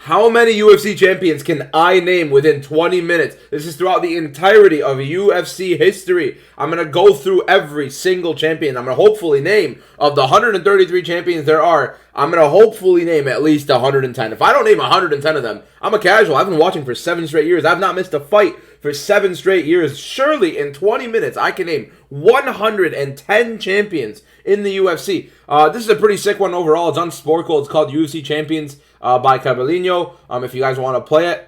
How many UFC champions can I name within 20 minutes? This is throughout the entirety of UFC history. I'm going to go through every single champion. I'm going to hopefully name, of the 133 champions there are, I'm going to hopefully name at least 110. If I don't name 110 of them, I'm a casual. I've been watching for 7 straight years. I've not missed a fight for 7 straight years. Surely in 20 minutes, I can name 110 champions in the UFC. This is a pretty sick one overall. It's on Sporkle. It's called UFC Champions by Cabellino. If you guys want to play it,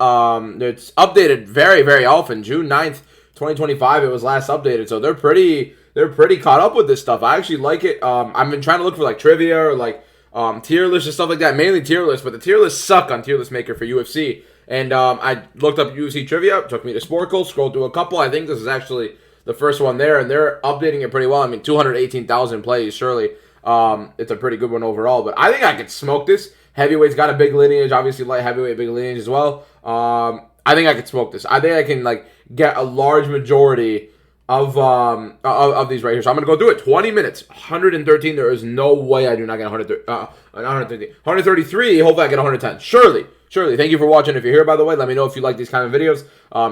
it's updated very, very often. June 9th, 2025, it was last updated. So they're pretty caught up with this stuff. I actually like it. I've been trying to look for like trivia or like tier lists and stuff like that. Mainly tier lists, but the tier lists suck on Tier List Maker for UFC. And I looked up UFC trivia. Took me to Sporkle. Scrolled through a couple. I think this is actually the first one there, and they're updating it pretty well. I mean, 218,000 plays. Surely, it's a pretty good one overall. But I think I could smoke this. Heavyweight's got a big lineage. Obviously, light heavyweight, big lineage as well. I think I could smoke this. I think I can like get a large majority of these right here. So I'm gonna go through it. 20 minutes, 113. There is no way I do not get 133. Hopefully, I get 110. Surely. Thank you for watching. If you're here, by the way, let me know if you like these kind of videos.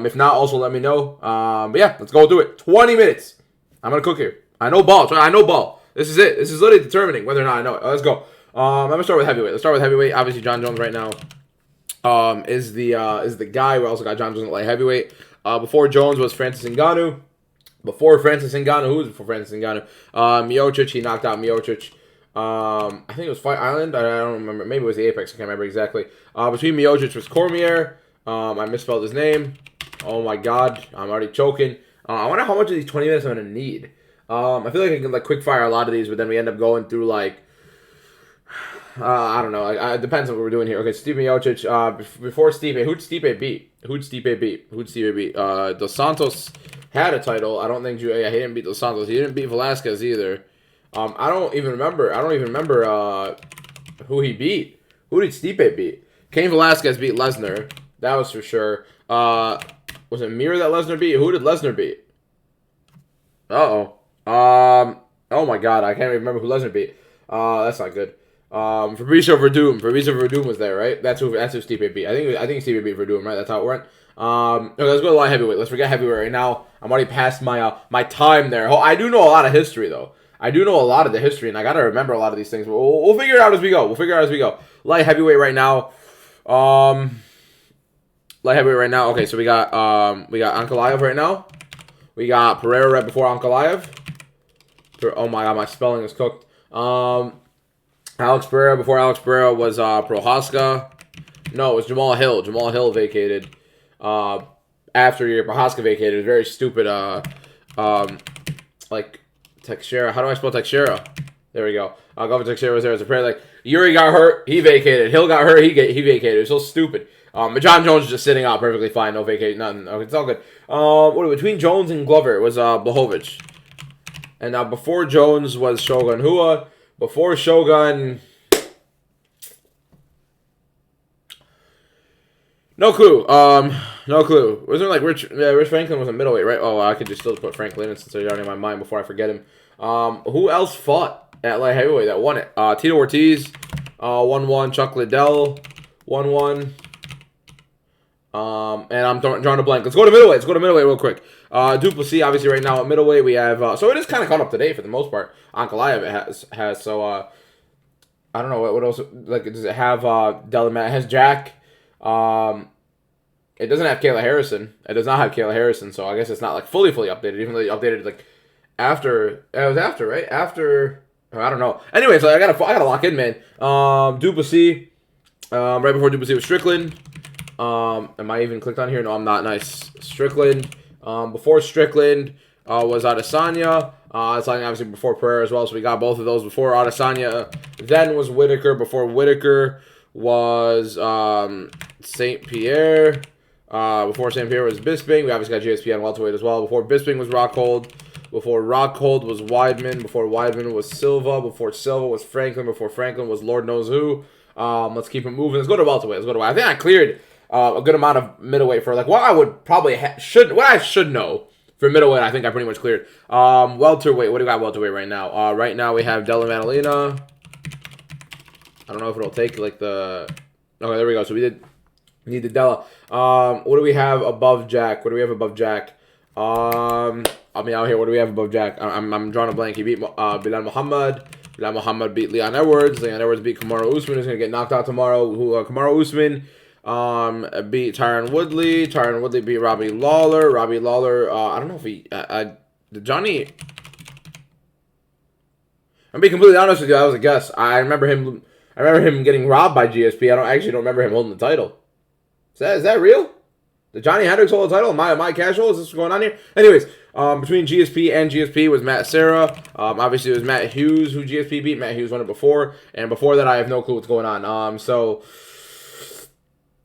If not, also let me know. But yeah, let's go through it. 20 minutes. I'm gonna cook here. I know ball. I know ball. This is it. This is literally determining whether or not I know it. Let's go. I'm gonna start with heavyweight. Let's start with heavyweight. Obviously, John Jones right now is the guy. We also got John Jones in light heavyweight. Before Jones was Francis Ngannou. Before Francis Ngannou, who was before Francis Ngannou? Miocic. He knocked out Miocic. I think it was Fight Island. I don't remember. Maybe it was the Apex. I can't remember exactly. Between Miocic was Cormier. I misspelled his name. Oh my god, I'm already choking. I wonder how much of these 20 minutes I'm gonna need. I feel like I can like quick fire a lot of these, but then we end up going through like. I don't know. It depends on what we're doing here. Okay, Steve Miocic. Before Stipe, who'd Stipe beat? Who'd Stipe beat? Dos Santos had a title. I don't think he didn't beat Dos Santos. He didn't beat Velasquez either. I don't even remember who he beat. Who did Stipe beat? Cain Velasquez beat Lesnar. That was for sure. Was it Mir that Lesnar beat? Who did Lesnar beat? Oh my god, I can't even remember who Lesnar beat. That's not good. Fabricio Verdum was there, right? That's who Stipe beat. I think Stipe beat Verdum, right? That's how it went. Okay, let's go to light heavyweight. Let's forget heavyweight right now. I'm already past my time there. I do know a lot of history though. I do know a lot of the history, and I gotta remember a lot of these things. But we'll figure it out as we go. Light heavyweight right now. Light heavyweight right now. Okay, so we got Ankalaev right now. We got Pereira right before Ankalaev. Oh my god, my spelling is cooked. Alex Pereira before Alex Pereira was Prohaska. No, it was Jamal Hill. Jamal Hill vacated after Prohaska vacated. It was very stupid. Like Teixeira. How do I spell Teixeira? There we go. Go for Teixeira was there as a prayer. Like Yuri got hurt, he vacated. Hill got hurt, he vacated. It was so stupid. But John Jones is just sitting out perfectly fine. No vacate, nothing. Okay, it's all good. Between Jones and Glover was Blachowicz. And now before Jones was Shogun Hua. Before Shogun, no clue. No clue. Wasn't like Rich Franklin was a middleweight, right? Oh, I could just still put Franklin in since he's already in my mind before I forget him. Who else fought at light heavyweight that won it? Tito Ortiz, 1-1. Chuck Liddell, 1-1. And I'm drawing a blank. Let's go to middleweight. real quick. Duplessis, obviously, right now at middleweight, we have... so it is kind of caught up to date for the most part. Ankalaev has so... I don't know, what else... Like, does it have Delamat? It has Jack. It doesn't have Kayla Harrison. It does not have Kayla Harrison, so I guess it's not, like, fully updated, even though they updated, like, after... It was after, right? After... I don't know. Anyway, so I gotta lock in, man. Duplessis. Right before Duplessis was Strickland. Am I even clicked on here? No, I'm not. Nice. Strickland. Before Strickland was Adesanya. Adesanya obviously before Pereira as well, so we got both of those before Adesanya. Then was Whitaker. Before Whitaker was St. Pierre. Before St. Pierre was Bisping. We obviously got GSP on welterweight as well. Before Bisping was Rockhold. Before Rockhold was Weidman. Before Weidman was Silva. Before Silva was Franklin. Before Franklin was Lord knows who. Let's keep it moving. Let's go to welterweight. I think I cleared a good amount of middleweight for like what I would probably what I should know for middleweight. I think I pretty much cleared. Welterweight. What do we got welterweight right now? Right now we have Della Madalena. I don't know if it'll take like the. Okay, there we go. So we did Need the Della. What do we have above Jack? What do we have above Jack? I mean, out here, what do we have above Jack? I'm drawing a blank. He beat Bilal Muhammad. Bilal Muhammad beat Leon Edwards. Leon Edwards beat Kamaru Usman, who's going to get knocked out tomorrow. Kamaru Usman beat Tyron Woodley. Tyron Woodley beat Robbie Lawler. Robbie Lawler, I don't know if he... Johnny... I'm being completely honest with you, that was a guess. I remember him getting robbed by GSP. I actually don't remember him holding the title. Is that real? Did Johnny Hendricks hold the title? Am I casual? Is this what's going on here? Anyways, between GSP and GSP was Matt Serra. Obviously, it was Matt Hughes who GSP beat. Matt Hughes won it before. And before that, I have no clue what's going on. So,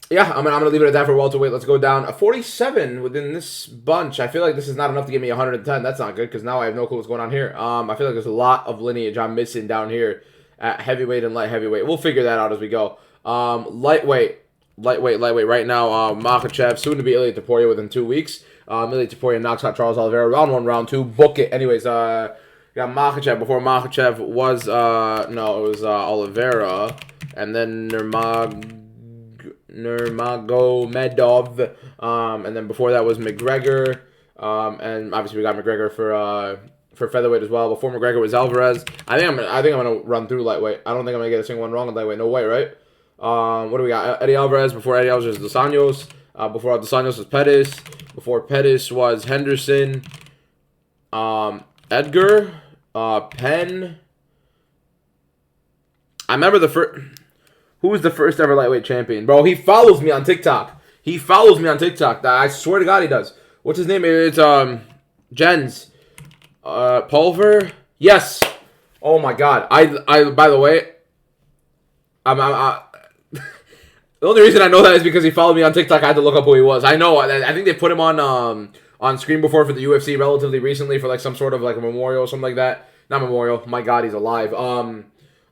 yeah, I'm going to leave it at that for welterweight. Let's go down. A 47 within this bunch. I feel like this is not enough to give me 110. That's not good because now I have no clue what's going on here. I feel like there's a lot of lineage I'm missing down here at heavyweight and light heavyweight. We'll figure that out as we go. Lightweight. Right now, Makhachev, soon to be Ilia Topuria within 2 weeks. Ilia Topuria knocks out Charles Oliveira. Round 1, round 2. Book it. Anyways, got Makhachev. Before Makhachev was, it was Oliveira. And then Nurmagomedov. And then before that was McGregor. And obviously we got McGregor for featherweight as well. Before McGregor was Alvarez. I think I'm gonna run through lightweight. I don't think I'm gonna get a single one wrong in lightweight. No way, right? What do we got? Eddie Alvarez. Before Eddie Alvarez was Dos Anjos. Before Dos Anjos was Pettis. Before Pettis was Henderson. Edgar. Penn. I remember the first... Who was the first ever lightweight champion? Bro, he follows me on TikTok. I swear to God he does. What's his name? It's Jens. Pulver? Yes. Oh my God. I by the way, the only reason I know that is because he followed me on TikTok. I had to look up who he was. I know. I think they put him on screen before for the UFC relatively recently for like some sort of like a memorial or something like that. Not memorial. My God, he's alive.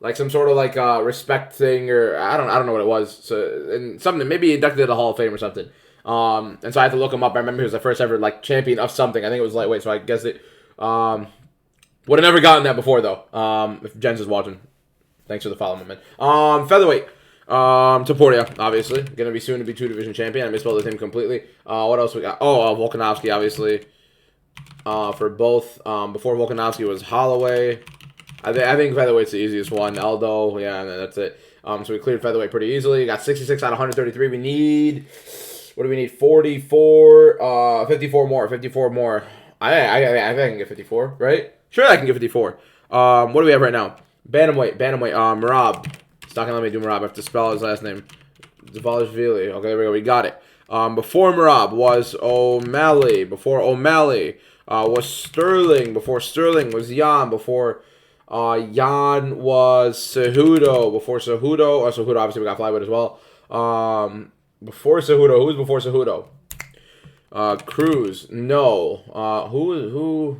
Like some sort of like respect thing or I don't know what it was. So and something maybe inducted to the Hall of Fame or something. And so I had to look him up. I remember he was the first ever like champion of something. I think it was lightweight. So I guess it. Would have never gotten that before though. If Jens is watching, thanks for the follow, man. Featherweight. Topuria, obviously. Gonna be soon to be 2-division champion. I misspelled his name completely. What else we got? Oh, Volkanovski, obviously. For both. Before Volkanovski was Holloway. I think featherweight's the easiest one. Aldo, yeah, and that's it. So we cleared featherweight pretty easily. Got 66 out of 133. We need... What do we need? 44... 54 more. 54 more. I think I can get 54, right? Sure, I can get 54. What do we have right now? Bantamweight. Merab. It's not going to let me do Merab. I have to spell his last name. Zavalishvili. Okay, there we go. We got it. Before Merab was O'Malley. Before O'Malley was Sterling. Before Sterling was Jan. Before Jan was Cejudo. Before Cejudo. Cejudo, obviously, we got flyweight as well. Before Cejudo. Who's before Cejudo? Cruz. No. Who?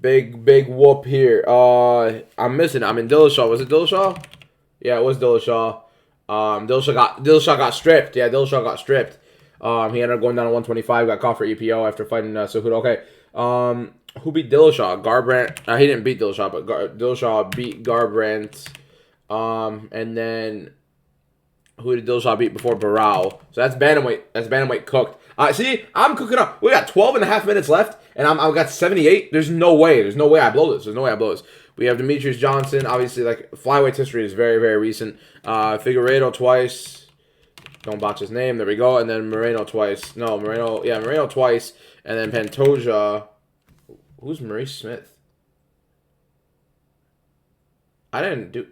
Big whoop here. I'm missing. I'm in Dillashaw. Was it Dillashaw? Yeah, it was Dillashaw. Dillashaw got stripped. Yeah, Dillashaw got stripped. He ended up going down to 125. Got caught for EPO after fighting Cejudo. Okay. Who beat Dillashaw? Garbrandt. He didn't beat Dillashaw, but Dillashaw beat Garbrandt. And then who did Dillashaw beat before Barao? So that's bantamweight. That's bantamweight cooked. See, I'm cooking up. We got 12 and a half minutes left, and I've got 78. There's no way. I blow this. We have Demetrius Johnson. Obviously, like, flyweight history is very, very recent. Figueiredo twice. Don't botch his name. There we go. And then Moreno twice. No, Moreno. Yeah, Moreno twice. And then Pantoja. Who's Maurice Smith? I didn't do...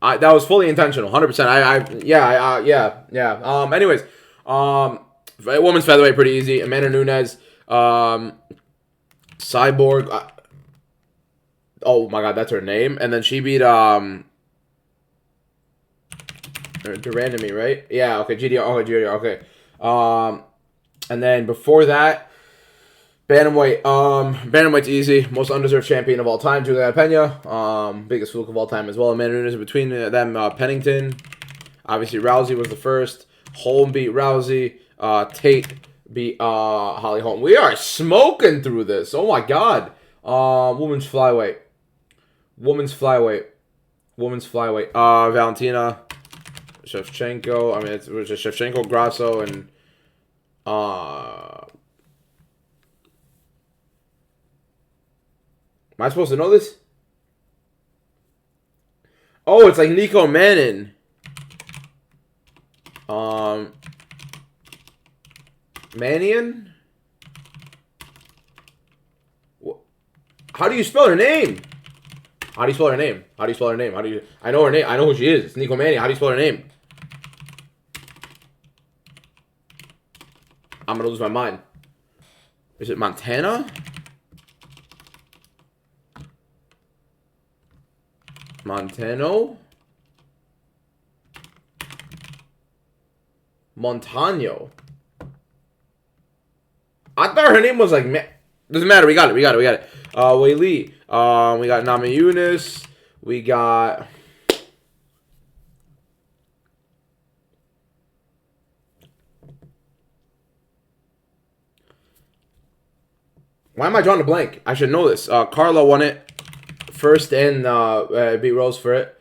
that was fully intentional, 100%. Yeah. Anyways, women's featherweight pretty easy. Amanda Nunes, Cyborg. Oh my God, that's her name. And then she beat Durandamy, right? Yeah. Okay. GDR. Okay. And then before that. Bantamweight. Bantamweight's easy. Most undeserved champion of all time, Juliana Pena. Biggest fluke of all time as well. Amanda Nunes between them. Pennington. Obviously, Rousey was the first. Holm beat Rousey. Tate beat Holly Holm. We are smoking through this. Oh my God. Women's flyweight. Women's flyweight. Valentina Shevchenko. I mean, it's just Shevchenko, Grasso, and am I supposed to know this? Oh, it's like Nico Mannin. Manian? How do you spell her name? How do you spell her name? I know her name. I know who she is. It's Nico Mannin. How do you spell her name? I'm gonna lose my mind. Is it Montana? Montano? Montano. I thought her name was like... Doesn't matter. We got it. Wei Li. We got Nama Yunus. We got... Why am I drawing a blank? I should know this. Carla won it first and beat Rose for it.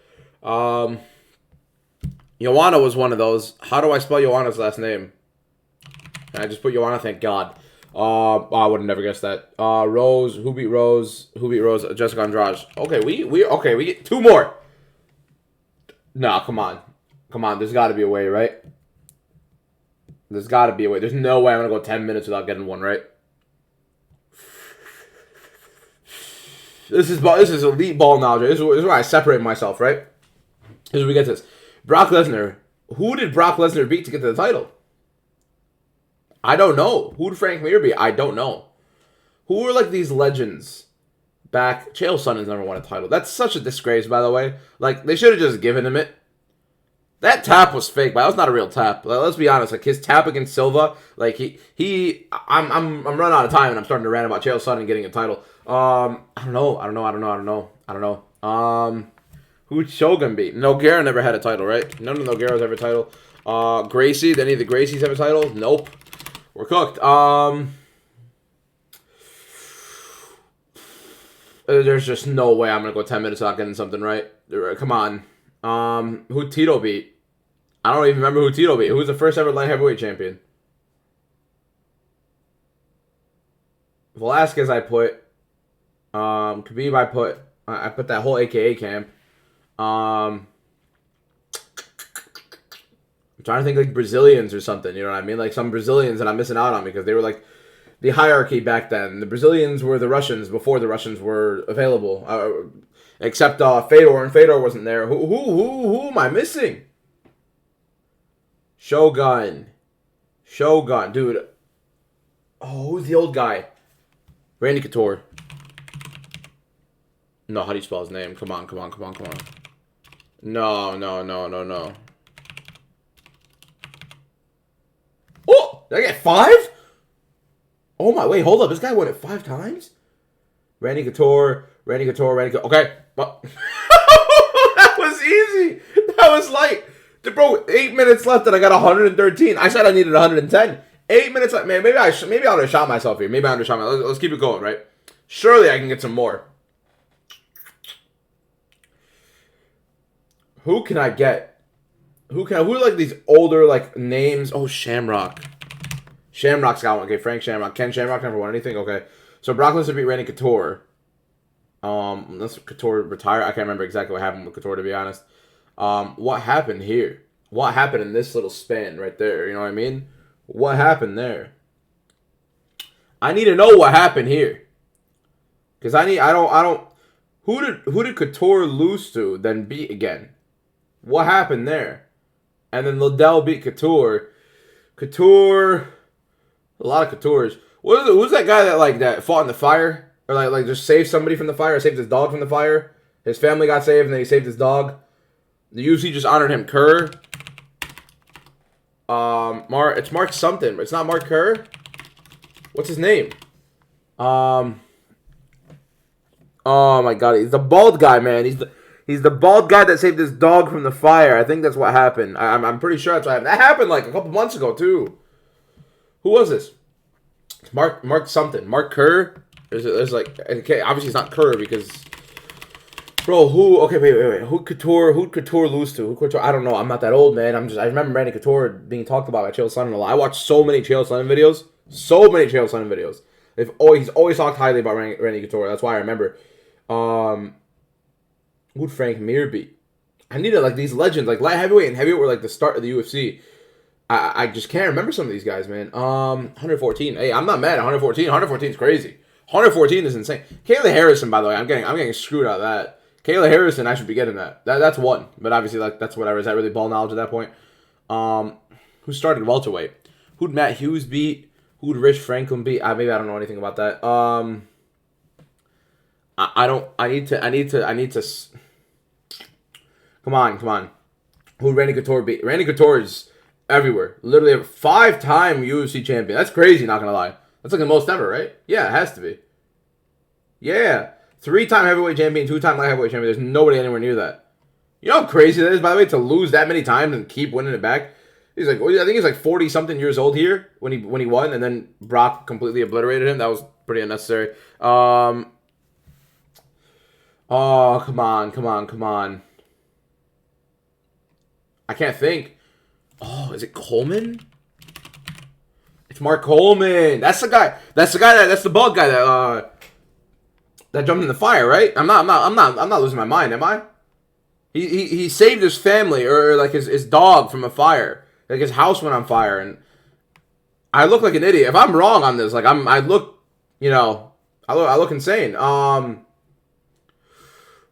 Joanna was one of those. How do I spell Joanna's last name? I just put Joanna, thank God. I would have never guessed that. Rose, who beat Rose? Jessica Andrade. Okay, we get 2 more. Nah, come on. There's got to be a way, right? There's got to be a way. There's no way I'm gonna go 10 minutes without getting one right. This is elite ball knowledge. This is where I separate myself, right? This is where we get this. Brock Lesnar. Who did Brock Lesnar beat to get to the title? I don't know. Who did Frank Mir beat? I don't know. Who were like these legends back? Chael Sonnen's never won a title. That's such a disgrace, by the way. Like, they should have just given him it. That tap was fake, but that was not a real tap. Like, let's be honest. Like, his tap against Silva, like I'm running out of time and I'm starting to rant about Chael Sonnen getting a title. I don't know. Who'd Shogun beat? Nogueira never had a title, right? None of Nogueira's ever title. Gracie, did any of the Gracies have a title? Nope. We're cooked. There's just no way I'm gonna go 10 minutes without getting something right. Come on. Who Tito beat? I don't even remember who Tito beat. Who was the first ever light heavyweight champion? Velasquez I put. Khabib I put that whole AKA camp. I'm trying to think like Brazilians or something, you know what I mean? Like some Brazilians that I'm missing out on because they were like the hierarchy back then. The Brazilians were the Russians before the Russians were available. Except Fedor, and Fedor wasn't there. Who am I missing? Shogun, dude. Oh, who's the old guy? Randy Couture. No, how do you spell his name? Come on. No. Oh, did I get 5? Oh my, wait, hold up. This guy won it 5 times? Randy Couture. Okay. Well, that was easy. That was light. Bro, 8 minutes left and I got 113. I said I needed 110. 8 minutes left. Man, maybe I undershot myself here. Let's keep it going, right? Surely I can get some more. Who can I get? Who are like these older like names? Oh, Shamrock. Shamrock's got one. Okay, Frank Shamrock. Ken Shamrock never won anything. Okay. So Brock Lesnar beat Randy Couture. Unless Couture retire. I can't remember exactly what happened with Couture, to be honest. What happened here? What happened in this little span right there? You know what I mean? What happened there? I need to know what happened here. Cause who did Couture lose to then beat again? What happened there? And then Liddell beat Couture. A lot of Coutures. Who's that guy that fought in the fire? Or like just saved somebody from the fire, saved his dog from the fire? His family got saved and then he saved his dog. The UFC just honored him. Kerr. It's Mark something. It's not Mark Kerr. What's his name? Oh my God, he's the bald guy, man. He's the bald guy that saved his dog from the fire. I think that's what happened. I'm pretty sure that's what happened. That happened like a couple months ago too. Who was this? It's Mark something. Mark Kerr. There's like, okay, obviously it's not Kerr because Bro, who? Okay, wait. Who'd Couture lose to? Who Couture? I don't know. I'm not that old, man. I remember Randy Couture being talked about by Chael Sonnen a lot. I watched so many Chael Sonnen videos. So many Chael Sonnen videos. He's always talked highly about Randy Couture. That's why I remember. Who'd Frank Mir beat? I needed like these legends, like light heavyweight and heavyweight were like the start of the UFC. I just can't remember some of these guys, man. 114. Hey, I'm not mad at 114. 114 is crazy. 114 is insane. Kayla Harrison, by the way, I'm getting screwed out of that. Kayla Harrison, I should be getting that. That's one, but obviously like that's whatever. Is that really ball knowledge at that point? Who started welterweight? Who'd Matt Hughes beat? Who'd Rich Franklin beat? Maybe I don't know anything about that. I need to. Come on. Who'd Randy Couture beat? Randy Couture is everywhere. Literally a 5-time UFC champion. That's crazy, not gonna lie. That's like the most ever, right? Yeah, it has to be. Yeah. 3-time heavyweight champion, 2-time light heavyweight champion. There's nobody anywhere near that. You know how crazy that is, by the way, to lose that many times and keep winning it back? He's like, I think he's like 40-something years old here when he won, and then Brock completely obliterated him. That was pretty unnecessary. Oh, come on. I can't think. Oh, is it Coleman? It's Mark Coleman. That's the guy. That's the bald guy that jumped in the fire, right? I'm not losing my mind, am I? He saved his family or like his dog from a fire. Like his house went on fire, and I look like an idiot. If I'm wrong on this, like I look insane.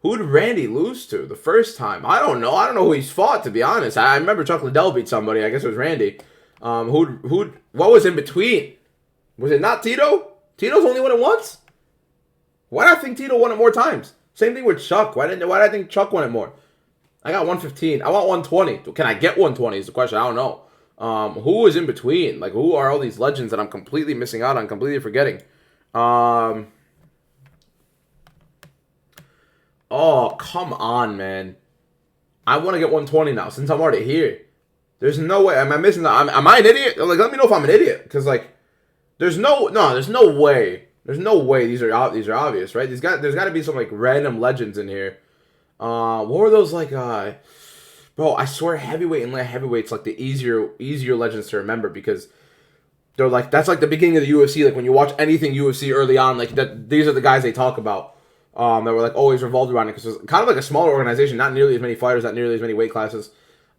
Who did Randy lose to the first time? I don't know. I don't know who he's fought, to be honest. I remember Chuck Liddell beat somebody. I guess it was Randy. What was in between? Was it not Tito? Tito's only won it once? Why do I think Tito won it more times? Same thing with Chuck. Why did I think Chuck won it more? I got 115. I want 120. Can I get 120 is the question. I don't know. Who was in between? Like, who are all these legends that I'm completely missing out on, completely forgetting? Oh, come on, man. I want to get 120 now since I'm already here. There's no way. Am I missing that? Am I an idiot? Like, let me know if I'm an idiot. Because, like, there's no way. There's no way these are obvious, right? There's got to be some, like, random legends in here. What were those, like, bro, I swear heavyweight and light heavyweight's, like, the easier legends to remember because they're, like, that's, like, the beginning of the UFC. Like, when you watch anything UFC early on, like, these are the guys they talk about. That were like always revolved around it because it was kind of like a smaller organization, not nearly as many fighters, not nearly as many weight classes.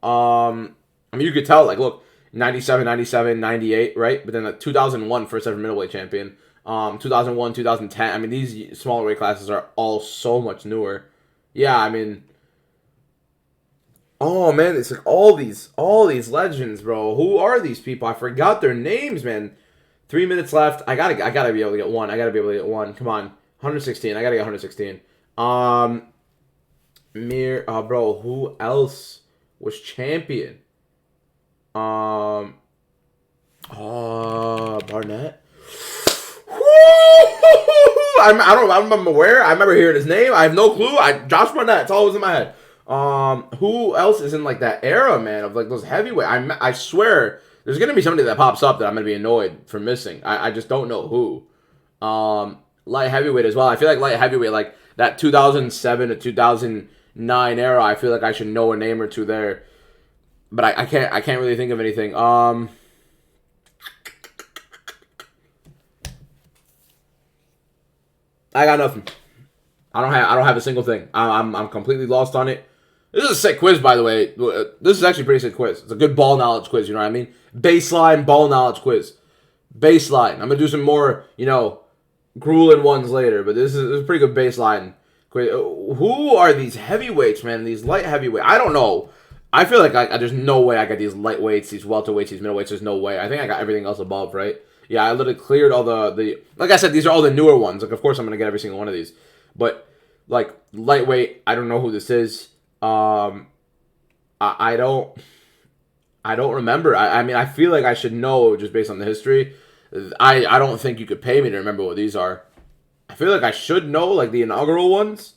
I mean, you could tell, like, look, 97, 98, right? But then like 2001, first ever middleweight champion. 2001, 2010. I mean, these smaller weight classes are all so much newer. Yeah, I mean, oh man, it's like all these legends, bro. Who are these people? I forgot their names, man. 3 minutes left. I gotta be able to get one. Come on. 116. I gotta get 116. Bro, who else was champion? Barnett. I'm aware. I remember hearing his name. I have no clue. Josh Barnett. It's all that was in my head. Who else is in like that era, man, of like those heavyweight? I swear there's gonna be somebody that pops up that I'm gonna be annoyed for missing. I just don't know who. Light heavyweight as well. I feel like light heavyweight, like that 2007 to 2009 era, I feel like I should know a name or two there, but I can't really think of anything. I got nothing. I don't have a single thing. I'm completely lost on it. This is a sick quiz, by the way. This is actually a pretty sick quiz. It's a good ball knowledge quiz. You know what I mean? Baseline ball knowledge quiz. Baseline. I'm gonna do some more, grueling ones later, but this is a pretty good baseline. Who are these heavyweights, man? These light heavyweights? I don't know. I feel like there's no way I got these lightweights, these welterweights, these middleweights. There's no way. I think I got everything else above, right? Yeah, I literally cleared all the like I said, these are all the newer ones. Like, of course, I'm gonna get every single one of these. But like lightweight, I don't know who this is. I don't remember. I mean, I feel like I should know just based on the history. I don't think you could pay me to remember what these are. I feel like I should know, like, the inaugural ones.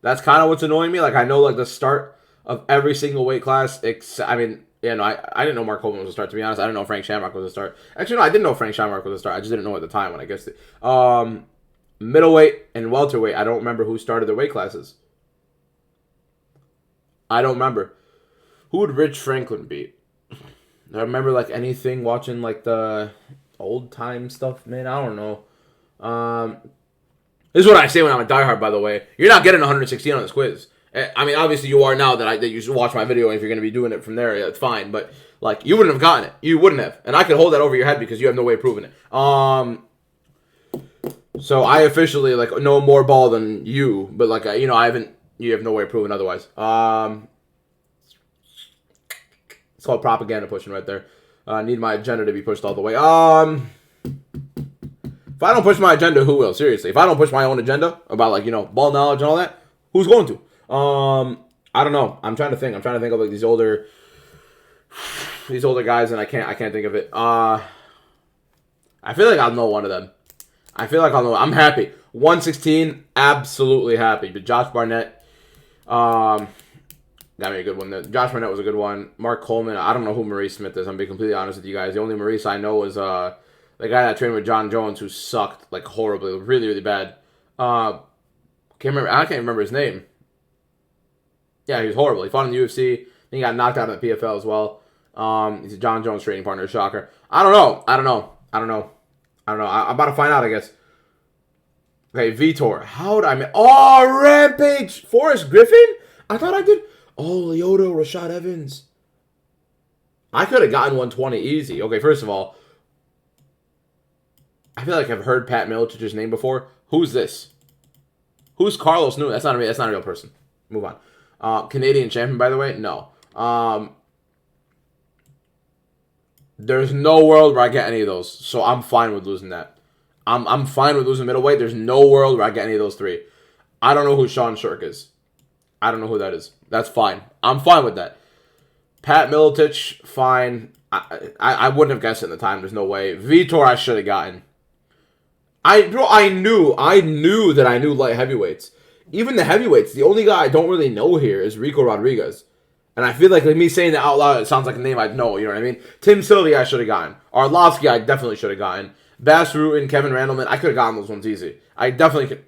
That's kind of what's annoying me. Like, I know, like, the start of every single weight class. I didn't know Mark Coleman was a start, to be honest. I didn't know Frank Shamrock was a start. Actually, no, I didn't know Frank Shamrock was a start. I just didn't know at the time when I guessed it. Middleweight and welterweight, I don't remember who started their weight classes. I don't remember. Who would Rich Franklin beat? I remember like anything watching like the old time stuff, man. I don't know. This is what I say when I'm a diehard, by the way. You're not getting 116 on this quiz. I mean, obviously you are now that you should watch my video. If you're going to be doing it from there, yeah, it's fine. But like, you wouldn't have gotten it. You wouldn't have, and I could hold that over your head because you have no way of proving it. So I officially like know more ball than you, but like you know, I haven't. You have no way of proving otherwise. It's called propaganda pushing right there. I need my agenda to be pushed all the way. If I don't push my agenda, who will? Seriously, if I don't push my own agenda about like, you know, ball knowledge and all that, who's going to? I don't know. I'm trying to think. I'm trying to think of like these older guys, and I can't think of it. I feel like I'll know one of them. I feel like I'll know. I'm happy. 116, absolutely happy. But Josh Barnett, got me a good one. Josh Barnett was a good one. Mark Coleman, I don't know who Maurice Smith is. I'm being completely honest with you guys. The only Maurice I know is the guy that trained with John Jones, who sucked like horribly, really, really bad. I can't remember his name. Yeah, he was horrible. He fought in the UFC. Then he got knocked out in the PFL as well. He's a John Jones training partner. Shocker. I don't know. I'm about to find out, I guess. Okay, Vitor. How would I miss? Oh, Rampage! Forrest Griffin? I thought I did. Oh, Lyoto, Rashad Evans. I could have gotten 120 easy. Okay, first of all, I feel like I've heard Pat Militich's name before. Who's this? Who's Carlos Newman? That's not a real person. Move on. Canadian champion, by the way? No. There's no world where I get any of those, so I'm fine with losing that. I'm fine with losing middleweight. There's no world where I get any of those three. I don't know who Sean Shirk is. I don't know who that is. That's fine. I'm fine with that. Pat Militich, fine. I wouldn't have guessed it in the time. There's no way. Vitor, I should have gotten. I knew that I knew light heavyweights. Even the heavyweights, the only guy I don't really know here is Rico Rodriguez. And I feel like me saying that out loud, it sounds like a name I'd know, you know what I mean? Tim Sylvia, I should have gotten. Arlovsky, I definitely should have gotten. Bass Rutten, Kevin Randleman, I could have gotten those ones easy. I definitely could.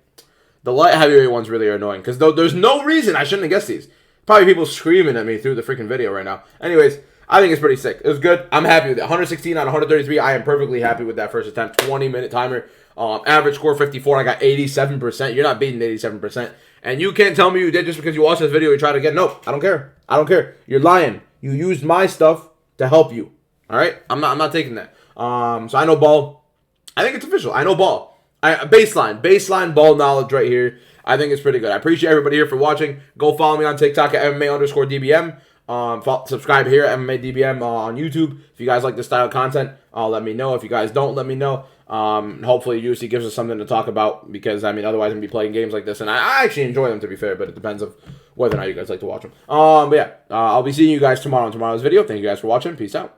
The light heavyweight ones really are annoying, because there's no reason I shouldn't have guessed these. Probably people screaming at me through the freaking video right now. Anyways, I think it's pretty sick. It was good. I'm happy with it. 116 out of 133. I am perfectly happy with that first attempt. 20-minute timer. Average score 54. I got 87%. You're not beating 87%. And you can't tell me you did just because you watched this video and tried to get... Nope. I don't care. I don't care. You're lying. You used my stuff to help you. All right? I'm not taking that. So I know ball. I think it's official. I know ball. Baseline ball knowledge right here. I think it's pretty good. I appreciate everybody here for watching. Go follow me on TikTok at MMA_DBM. Subscribe here at MMA_DBM on YouTube. If you guys like this style of content, let me know. If you guys don't, let me know. Hopefully UFC gives us something to talk about, because I mean, otherwise I'm gonna be playing games like this, and I actually enjoy them, to be fair, but it depends of whether or not you guys like to watch them. But yeah, I'll be seeing you guys tomorrow in tomorrow's video. Thank you guys for watching. Peace out.